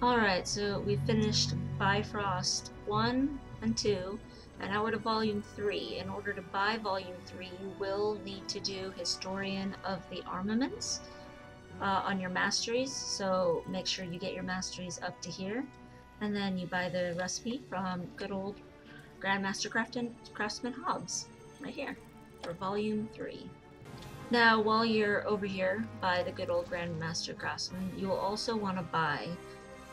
Alright, so we finished Bifrost 1 and 2, and now we're to Volume 3. In order to buy Volume 3, you will need to do Historian of the Armaments on your masteries, so make sure you get your masteries up to here, and then you buy the recipe from good old Grandmaster Craftsman Hobbs, right here, for Volume 3. Now, while you're over here by the good old Grandmaster Craftsman, you will also want to buy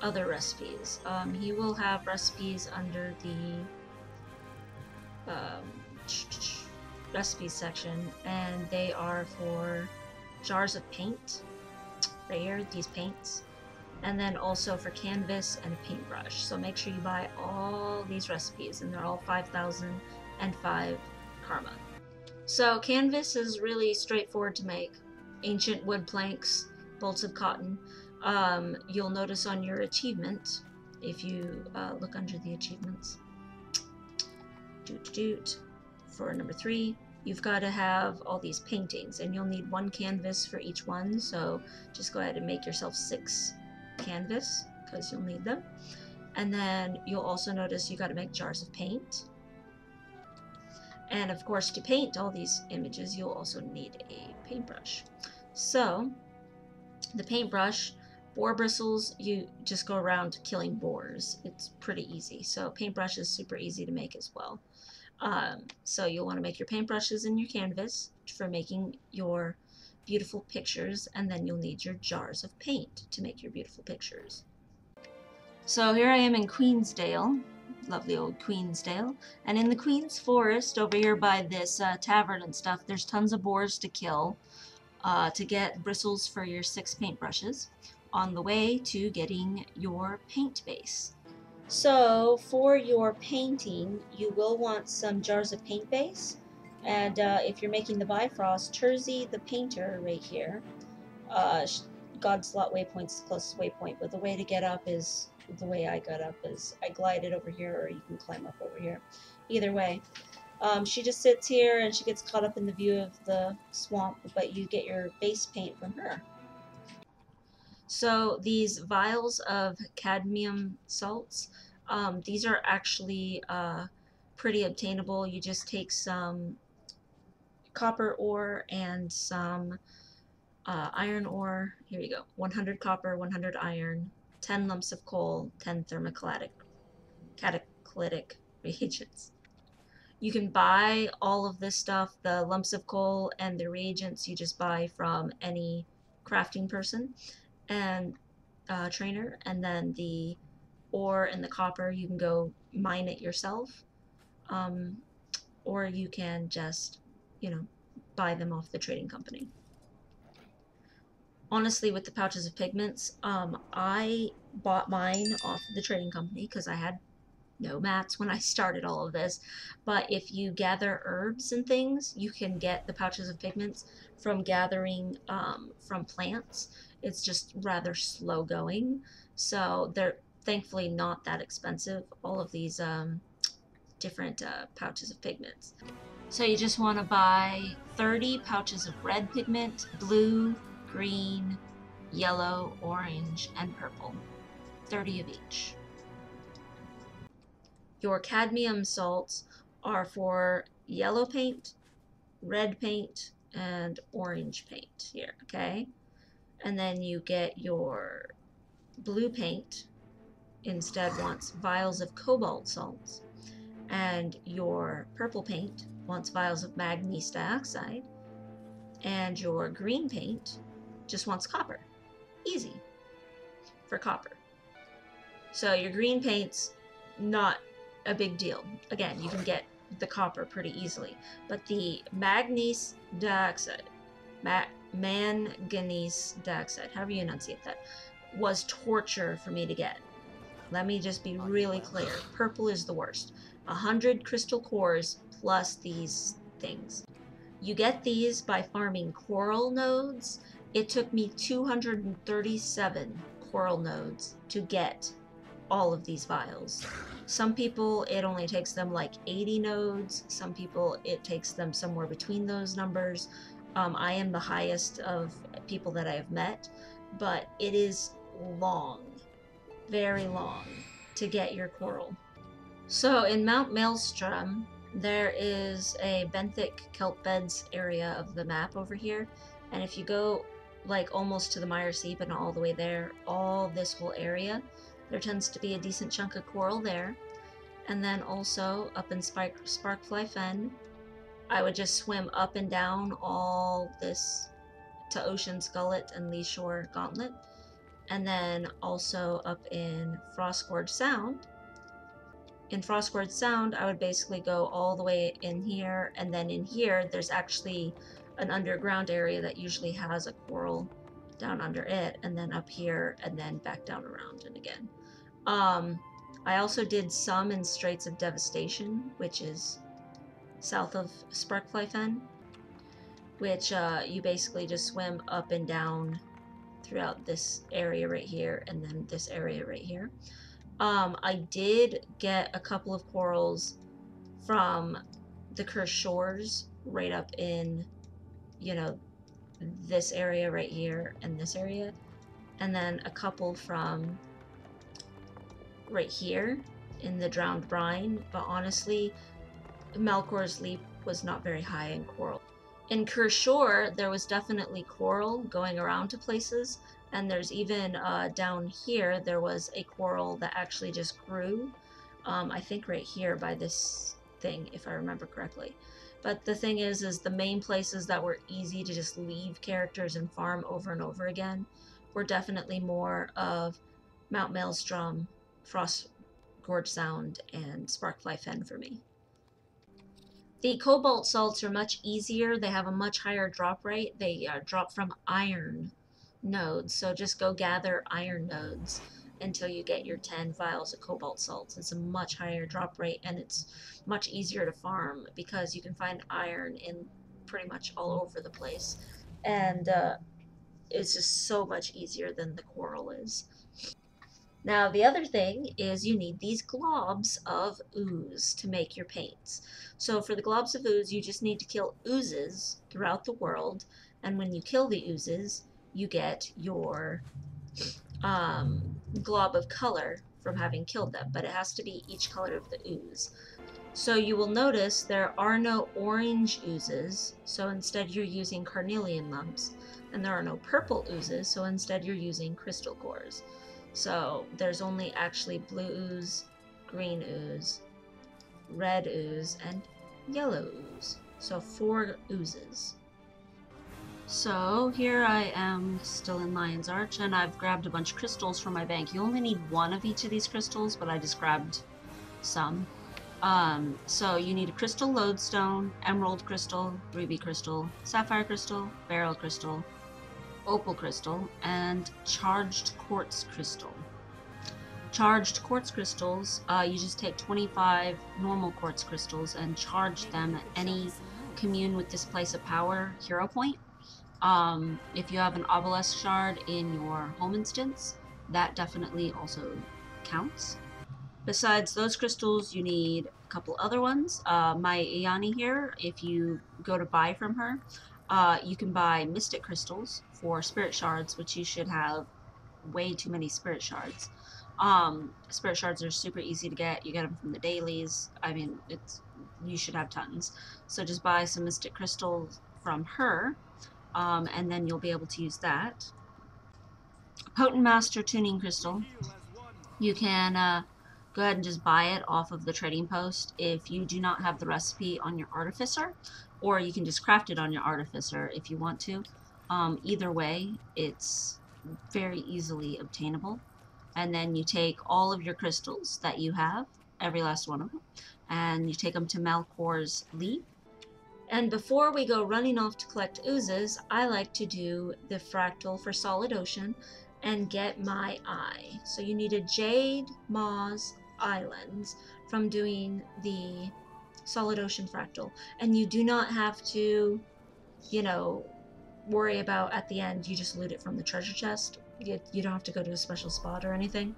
other recipes. He will have recipes under the recipes section, and they are for jars of paint, right here, these paints, and then also for canvas and a paintbrush. So make sure you buy all these recipes, and they're all 5,005 karma. So canvas is really straightforward to make. Ancient wood planks, bolts of cotton. You'll notice on your achievement, if you look under the achievements, for number 3, you've got to have all these paintings, and you'll need 1 canvas for each one, so just go ahead and make yourself 6 canvas, because you'll need them. And then you'll also notice you got to make jars of paint. And of course, to paint all these images, you'll also need a paintbrush. So, the paintbrush, boar bristles, you just go around killing boars. It's pretty easy. So paintbrush is super easy to make as well. So you'll want to make your paintbrushes in your canvas for making your beautiful pictures, and then you'll need your jars of paint to make your beautiful pictures. So here I am in Queensdale, lovely old Queensdale, and in the Queen's Forest over here by this tavern and stuff, there's tons of boars to kill to get bristles for your 6 paintbrushes on the way to getting your paint base. So for your painting, you will want some jars of paint base, and if you're making the Bifrost, Terzi the painter right here, God's Lot waypoint's the closest waypoint, but the way to get up is, the way I got up is I glided over here, or you can climb up over here. Either way. She just sits here and she gets caught up in the view of the swamp, but you get your base paint from her. So these vials of cadmium salts, these are actually pretty obtainable. You just take some copper ore and some iron ore. Here you go. 100 copper, 100 iron, 10 lumps of coal, 10 cataclytic reagents. You can buy all of this stuff, the lumps of coal and the reagents you just buy from any crafting person and trainer, and then the ore and the copper you can go mine it yourself, or you can just, you know, buy them off the trading company. Honestly, with the pouches of pigments, I bought mine off the trading company because I had no mats when I started all of this. But if you gather herbs and things, you can get the pouches of pigments from gathering from plants. It's just rather slow going, so they're thankfully not that expensive, all of these different pouches of pigments. So you just want to buy 30 pouches of red pigment, blue, green, yellow, orange, and purple. 30 of each. Your cadmium salts are for yellow paint, red paint, and orange paint here, okay? And then you get your blue paint instead wants vials of cobalt salts, and your purple paint wants vials of manganese dioxide, and your green paint just wants copper. Easy for copper. So your green paint's not a big deal. Again, you can get the copper pretty easily, but the manganese dioxide, however you enunciate that, was torture for me to get. Let me just be really clear. Purple is the worst. 100 crystal cores plus these things. You get these by farming coral nodes. It took me 237 coral nodes to get all of these vials. Some people, it only takes them like 80 nodes. Some people, it takes them somewhere between those numbers. I am the highest of people that I have met, but it is long. very long to get your coral. So in Mount Maelstrom, there is a benthic kelp beds area of the map over here, and if you go like almost to the Mire Sea, but not all the way there, all this whole area, there tends to be a decent chunk of coral there. And then also up in Sparkfly Fen, I would just swim up and down all this to Ocean's Gullet and Lee Shore Gauntlet. And then also up in Frostgorge Sound. In Frostgorge Sound, I would basically go all the way in here, and then in here, there's actually an underground area that usually has a coral down under it, and then up here, and then back down around and again. I also did some in Straits of Devastation, which is south of Sparkfly Fen, which you basically just swim up and down throughout this area right here, and then this area right here. I did get a couple of corals from the Cursed Shores right up in, you know, this area right here and this area, and then a couple from right here in the Drowned Brine, but honestly, Malcor's Leap was not very high in coral. In Cursed Shore, there was definitely coral going around to places, and there's even down here, there was a coral that actually just grew, I think right here by this thing, if I remember correctly. But the thing is the main places that were easy to just leave characters and farm over and over again were definitely more of Mount Maelstrom, Frostgorge Sound, and Sparkfly Fen for me. The Cobalt Salts are much easier. They have a much higher drop rate. They drop from iron nodes, so just go gather iron nodes until you get your 10 vials of Cobalt Salts. It's a much higher drop rate, and it's much easier to farm because you can find iron in pretty much all over the place, and it's just so much easier than the coral is. Now, the other thing is you need these globs of ooze to make your paints. So for the globs of ooze, you just need to kill oozes throughout the world, and when you kill the oozes, you get your glob of color from having killed them, but it has to be each color of the ooze. So you will notice there are no orange oozes, so instead you're using carnelian lumps, and there are no purple oozes, so instead you're using crystal cores. So there's only actually blue ooze, green ooze, red ooze, and yellow ooze. So 4 oozes. So here I am still in Lion's Arch, and I've grabbed a bunch of crystals from my bank. You only need 1 of each of these crystals, but I just grabbed some. So you need a crystal lodestone, emerald crystal, ruby crystal, sapphire crystal, beryl crystal, opal crystal, and charged quartz crystal. Charged quartz crystals, you just take 25 normal quartz crystals and charge them at any commune with displace of power hero point. If you have an obelisk shard in your home instance, that definitely also counts. Besides those crystals, you need a couple other ones. My Iani here, if you go to buy from her, you can buy mystic crystals for spirit shards, which you should have way too many spirit shards. Spirit shards are super easy to get. You get them from the dailies. I mean, you should have tons. So just buy some mystic crystals from her, and then you'll be able to use that. Potent Master Tuning Crystal. You can go ahead and just buy it off of the trading post if you do not have the recipe on your Artificer, or you can just craft it on your Artificer if you want to. Either way, it's very easily obtainable. And then you take all of your crystals that you have, every last one of them, and you take them to Malcor's Leap. And before we go running off to collect oozes, I like to do the Fractal for Solid Ocean and get my eye. So you need a Jade Moz eye lens from doing the Solid Ocean Fractal. And you do not have to, you know, worry about at the end, you just loot it from the treasure chest. You don't have to go to a special spot or anything,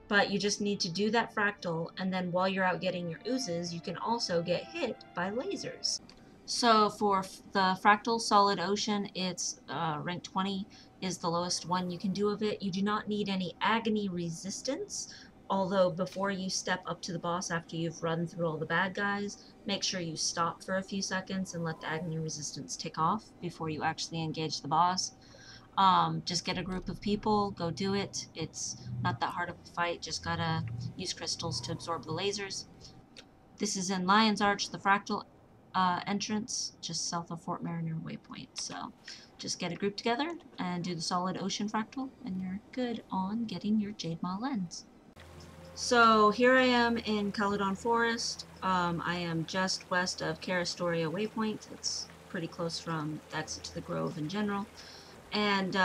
but you just need to do that fractal, and then while you're out getting your oozes, you can also get hit by lasers. So for the Fractal Solid Ocean, it's rank 20. is the lowest one you can do of it. You do not need any agony resistance, although before you step up to the boss after you've run through all the bad guys, make sure you stop for a few seconds and let the agony resistance tick off before you actually engage the boss. Just get a group of people, go do it. It's not that hard of a fight, just gotta use crystals to absorb the lasers. This is in Lion's Arch, the Fractal entrance, just south of Fort Mariner Waypoint. So just get a group together and do the solid ocean fractal, and you're good on getting your Jade Maw lens. So here I am in Caledon Forest. I am just west of Carastoria Waypoint. It's pretty close from the exit to the Grove in general. And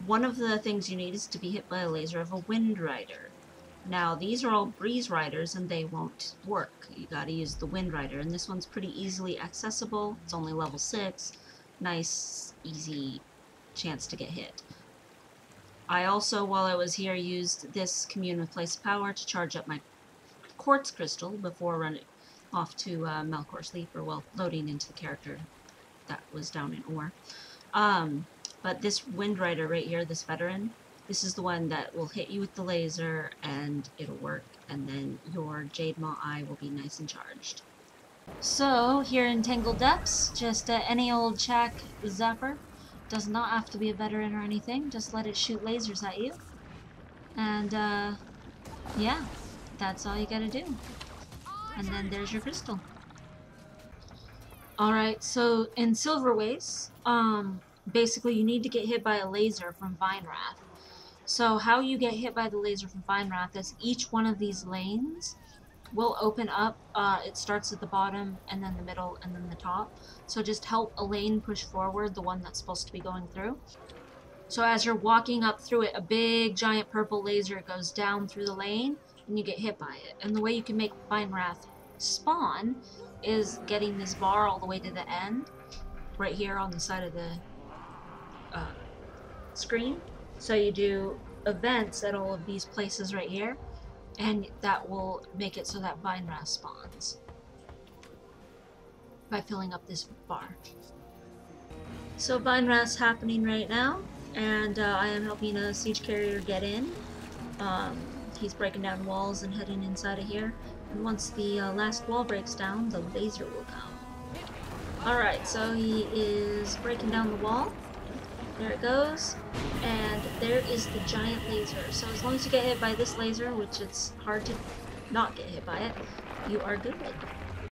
one of the things you need is to be hit by a laser of a Wind Rider. Now, these are all Breeze Riders, and they won't work. You gotta use the Wind Rider, and this one's pretty easily accessible. It's only level 6. Nice, easy chance to get hit. I also, while I was here, used this Commune with Place of Power to charge up my Quartz Crystal before running off to Melkor's Leap, or, well, loading into the character that was down in Ore. But this Wind Rider right here, this veteran, this is the one that will hit you with the laser and it'll work, and then your Jade Maw eye will be nice and charged. So, here in Tangled Depths, just any old Chak Zapper. Does not have to be a veteran or anything, just let it shoot lasers at you. And, yeah, that's all you gotta do. And then there's your crystal. Alright, so in Silver Waste, basically you need to get hit by a laser from Vine Wrath. So how you get hit by the laser from Vine Wrath is each one of these lanes will open up. It starts at the bottom, and then the middle, and then the top. So just help a lane push forward, the one that's supposed to be going through. So as you're walking up through it, a big giant purple laser goes down through the lane, and you get hit by it. And the way you can make Vine Wrath spawn is getting this bar all the way to the end, right here on the side of the screen. So you do events at all of these places right here, and that will make it so that Vine Wrath spawns by filling up this bar. So Vine Wrath's happening right now, and I am helping a siege carrier get in. He's breaking down walls and heading inside of here, and once the last wall breaks down, the laser will come. Alright, so he is breaking down the wall. There it goes, and there is the giant laser. So as long as you get hit by this laser, which it's hard to not get hit by it, you are good.